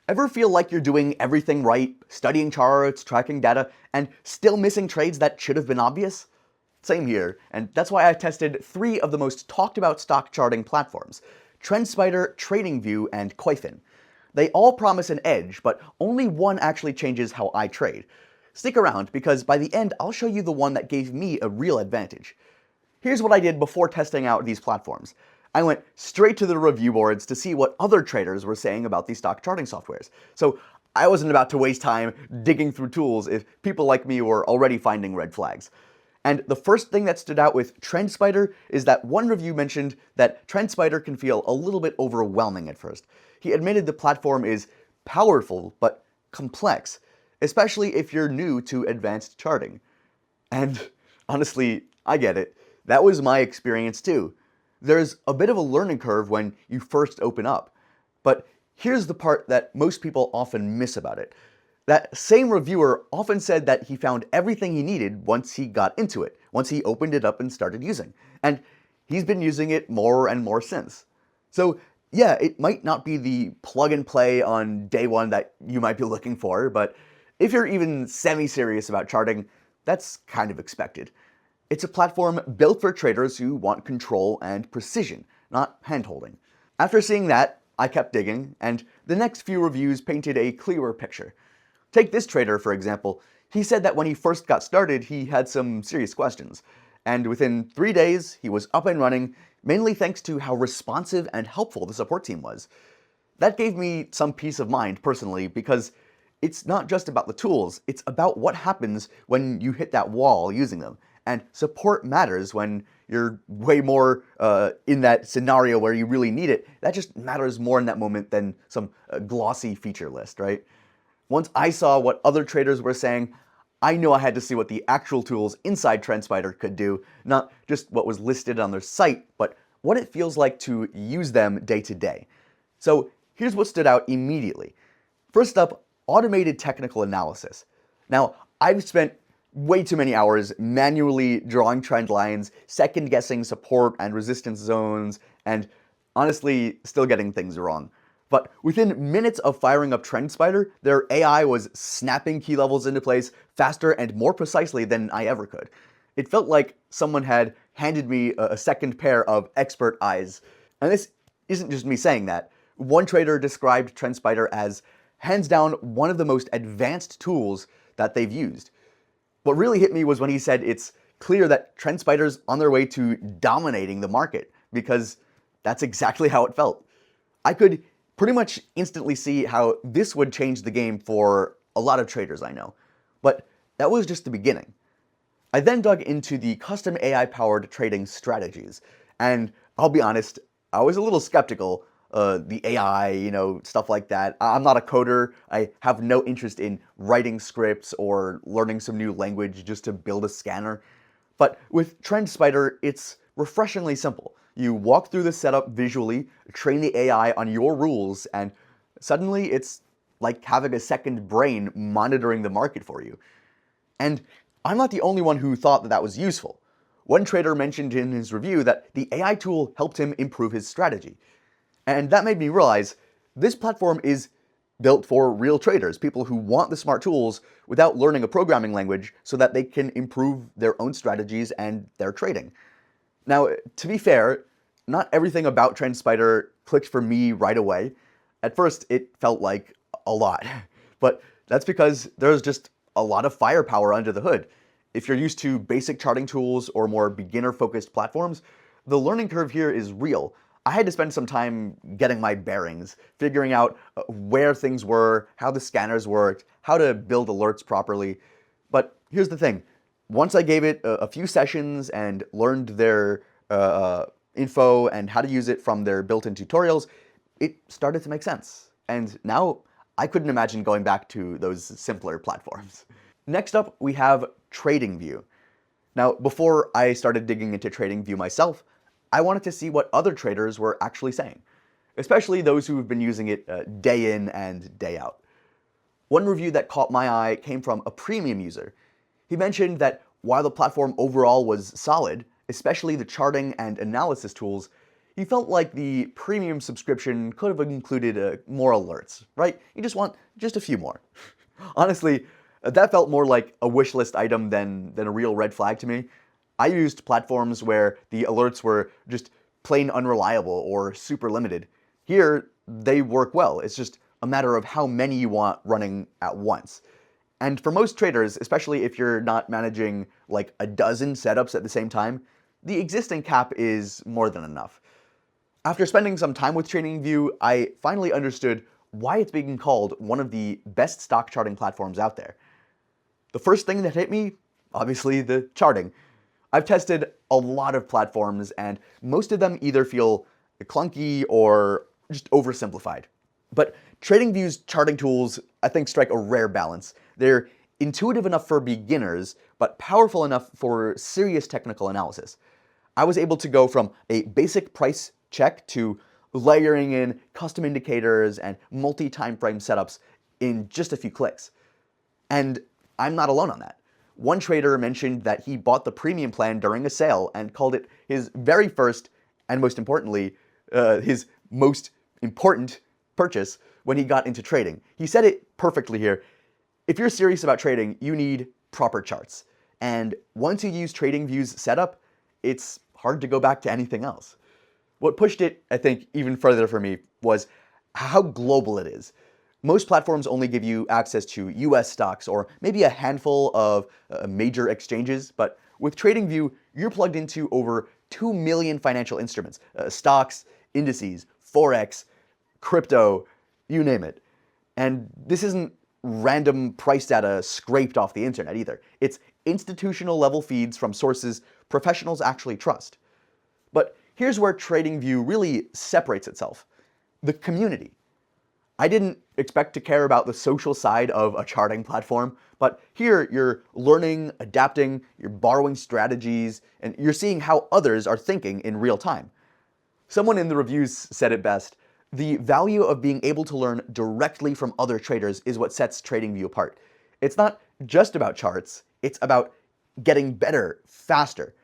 Ever feel like you're doing everything right, studying charts, tracking data, and still missing trades that should have been obvious? Same here, and that's why I tested 3 of the most talked about stock charting platforms: TrendSpider, TradingView, and Koyfin. They all promise an edge, but only one actually changes how I trade. Stick around, because by the end I'll show you the one that gave me a real advantage. Here's what I did before testing out these platforms. I went straight to the review boards to see what other traders were saying about these stock charting softwares. So I wasn't about to waste time digging through tools if people like me were already finding red flags. And the first thing that stood out with TrendSpider is that one review mentioned that TrendSpider can feel a little bit overwhelming at first. He admitted the platform is powerful but complex, especially if you're new to advanced charting. And honestly, I get it. That was my experience too. There's a bit of a learning curve when you first open up. But here's the part that most people often miss about it. That same reviewer often said that he found everything he needed once he got into it, once he opened it up and started using. And he's been using it more and more since. So yeah, it might not be the plug and play on day one that you might be looking for, but if you're even semi-serious about charting, that's kind of expected. It's a platform built for traders who want control and precision, not hand-holding. After seeing that, I kept digging, and the next few reviews painted a clearer picture. Take this trader, for example. He said that when he first got started, he had some serious questions, and within 3 days, he was up and running, mainly thanks to how responsive and helpful the support team was. That gave me some peace of mind, personally, because it's not just about the tools, it's about what happens when you hit that wall using them. And support matters when you're way more in that scenario where you really need it. That just matters more in that moment than some glossy feature list, right? Once I saw what other traders were saying, I knew I had to see what the actual tools inside TrendSpider could do, not just what was listed on their site, but what it feels like to use them day to day. So here's what stood out immediately. First up, automated technical analysis. Now, I've spent way too many hours manually drawing trend lines, second-guessing support and resistance zones, and honestly, still getting things wrong. But within minutes of firing up TrendSpider, their AI was snapping key levels into place faster and more precisely than I ever could. It felt like someone had handed me a second pair of expert eyes. And this isn't just me saying that. One trader described TrendSpider as hands down one of the most advanced tools that they've used. What really hit me was when he said it's clear that TrendSpider's on their way to dominating the market, because that's exactly how it felt. I could pretty much instantly see how this would change the game for a lot of traders I know. But that was just the beginning. I then dug into the custom AI-powered trading strategies, and I'll be honest, I was a little skeptical. The AI, stuff like that. I'm not a coder. I have no interest in writing scripts or learning some new language just to build a scanner. But with TrendSpider, it's refreshingly simple. You walk through the setup visually, train the AI on your rules, and suddenly it's like having a second brain monitoring the market for you. And I'm not the only one who thought that that was useful. One trader mentioned in his review that the AI tool helped him improve his strategy. And that made me realize this platform is built for real traders, people who want the smart tools without learning a programming language so that they can improve their own strategies and their trading. Now, to be fair, not everything about TrendSpider clicked for me right away. At first, it felt like a lot, but that's because there's just a lot of firepower under the hood. If you're used to basic charting tools or more beginner-focused platforms, the learning curve here is real. I had to spend some time getting my bearings, figuring out where things were, how the scanners worked, how to build alerts properly. But here's the thing. Once I gave it a few sessions and learned their info and how to use it from their built-in tutorials, it started to make sense. And now I couldn't imagine going back to those simpler platforms. Next up, we have TradingView. Now, before I started digging into TradingView myself, I wanted to see what other traders were actually saying, especially those who have been using it day in and day out. One review that caught my eye came from a premium user. He mentioned that while the platform overall was solid, especially the charting and analysis tools, He felt like the premium subscription could have included more alerts, right? You just want just a few more. Honestly, that felt more like a wish list item than a real red flag to me. I used platforms where the alerts were just plain unreliable or super limited. Here, they work well. It's just a matter of how many you want running at once. And for most traders, especially if you're not managing like a dozen setups at the same time, the existing cap is more than enough. After spending some time with TradingView, I finally understood why it's being called one of the best stock charting platforms out there. The first thing that hit me, obviously the charting. I've tested a lot of platforms and most of them either feel clunky or just oversimplified. But TradingView's charting tools, I think, strike a rare balance. They're intuitive enough for beginners, but powerful enough for serious technical analysis. I was able to go from a basic price check to layering in custom indicators and multi-time frame setups in just a few clicks. And I'm not alone on that. One trader mentioned that he bought the premium plan during a sale and called it his very first, and most importantly, his most important purchase when he got into trading. He said it perfectly here. If you're serious about trading, you need proper charts. And once you use TradingView's setup, it's hard to go back to anything else. What pushed it, I think, even further for me was how global it is. Most platforms only give you access to US stocks or maybe a handful of major exchanges, but with TradingView, you're plugged into over 2 million financial instruments, stocks, indices, forex, crypto, you name it. And this isn't random price data scraped off the internet either. It's institutional level feeds from sources professionals actually trust. But here's where TradingView really separates itself: the community. I didn't expect to care about the social side of a charting platform, but here you're learning, adapting, you're borrowing strategies, and you're seeing how others are thinking in real time. Someone in the reviews said it best: the value of being able to learn directly from other traders is what sets TradingView apart. It's not just about charts, it's about getting better, faster.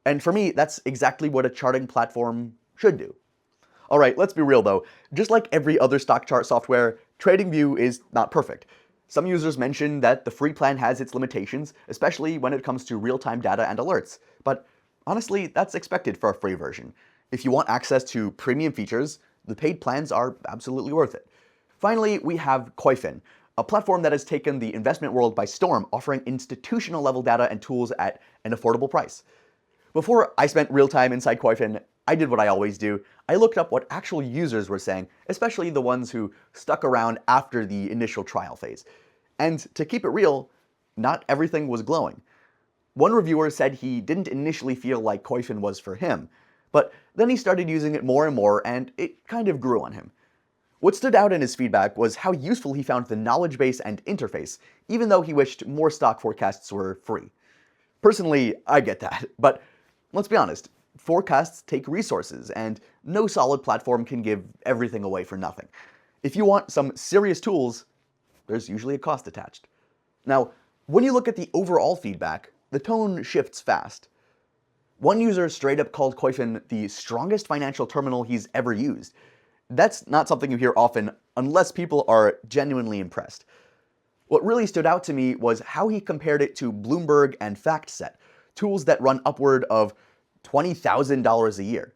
And for me, that's exactly what a charting platform should do. All right, let's be real though. Just like every other stock chart software, TradingView is not perfect. Some users mention that the free plan has its limitations, especially when it comes to real-time data and alerts. But honestly, that's expected for a free version. If you want access to premium features, the paid plans are absolutely worth it. Finally, we have Koyfin, a platform that has taken the investment world by storm, offering institutional level data and tools at an affordable price. Before I spent real time inside Koyfin, I did what I always do. I looked up what actual users were saying, especially the ones who stuck around after the initial trial phase. And to keep it real, not everything was glowing. One reviewer said he didn't initially feel like Koyfin was for him, but then he started using it more and more, and it kind of grew on him. What stood out in his feedback was how useful he found the knowledge base and interface, even though he wished more stock forecasts were free. Personally, I get that, but let's be honest, forecasts take resources, and no solid platform can give everything away for nothing. If you want some serious tools, there's usually a cost attached. Now, when you look at the overall feedback, the tone shifts fast. One user straight up called Koyfin the strongest financial terminal he's ever used. That's not something you hear often unless people are genuinely impressed. What really stood out to me was how he compared it to Bloomberg and FactSet, tools that run upward of $20,000 a year.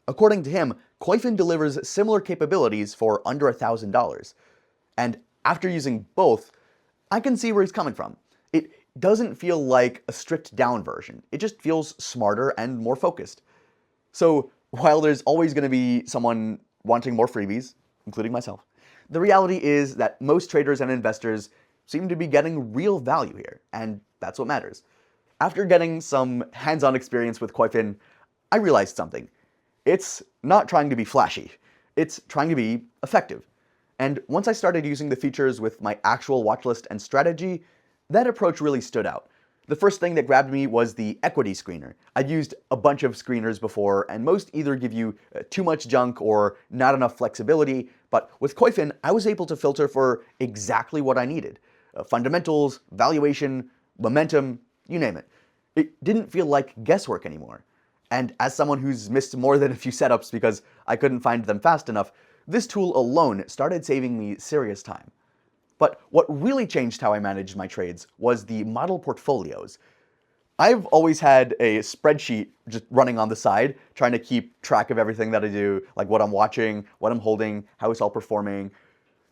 According to him, Koyfin delivers similar capabilities for under $1,000. And after using both, I can see where he's coming from. It doesn't feel like a stripped down version. It just feels smarter and more focused. So while there's always going to be someone wanting more freebies, including myself, the reality is that most traders and investors seem to be getting real value here, and that's what matters. After getting some hands-on experience with Koyfin, I realized something. It's not trying to be flashy. It's trying to be effective. And once I started using the features with my actual watchlist and strategy, that approach really stood out. The first thing that grabbed me was the equity screener. I've used a bunch of screeners before, and most either give you too much junk or not enough flexibility, but with Koyfin, I was able to filter for exactly what I needed. Fundamentals, valuation, momentum, you name it. It didn't feel like guesswork anymore. And as someone who's missed more than a few setups because I couldn't find them fast enough, this tool alone started saving me serious time. But what really changed how I managed my trades was the model portfolios. I've always had a spreadsheet just running on the side, trying to keep track of everything that I do, like what I'm watching, what I'm holding, how it's all performing.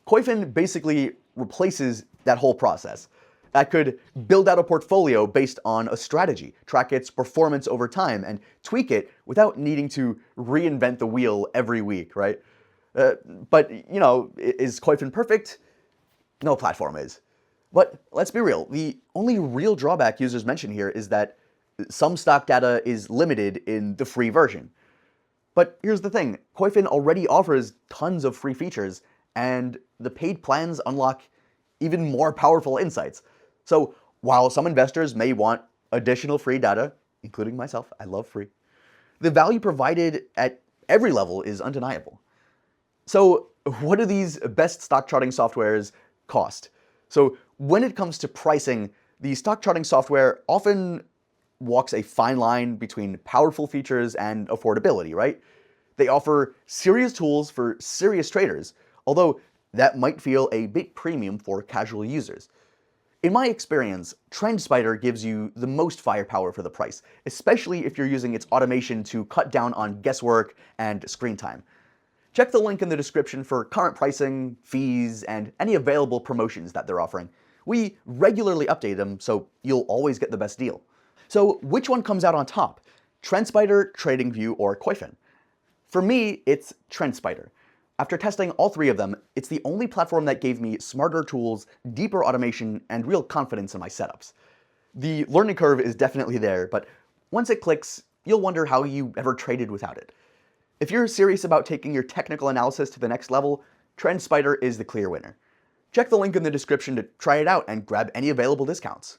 Koyfin basically replaces that whole process. I could build out a portfolio based on a strategy, track its performance over time, and tweak it without needing to reinvent the wheel every week, right? But, is Koyfin perfect? No platform is. But let's be real, the only real drawback users mention here is that some stock data is limited in the free version. But here's the thing, Koyfin already offers tons of free features, and the paid plans unlock even more powerful insights. So while some investors may want additional free data, including myself, I love free, the value provided at every level is undeniable. So what do these best stock charting softwares cost? So when it comes to pricing, the stock charting software often walks a fine line between powerful features and affordability, right? They offer serious tools for serious traders, although that might feel a bit premium for casual users. In my experience, TrendSpider gives you the most firepower for the price, especially if you're using its automation to cut down on guesswork and screen time. Check the link in the description for current pricing, fees, and any available promotions that they're offering. We regularly update them, so you'll always get the best deal. So which one comes out on top? TrendSpider, TradingView, or Koyfin? For me, it's TrendSpider. After testing all three of them, it's the only platform that gave me smarter tools, deeper automation, and real confidence in my setups. The learning curve is definitely there, but once it clicks, you'll wonder how you ever traded without it. If you're serious about taking your technical analysis to the next level, TrendSpider is the clear winner. Check the link in the description to try it out and grab any available discounts.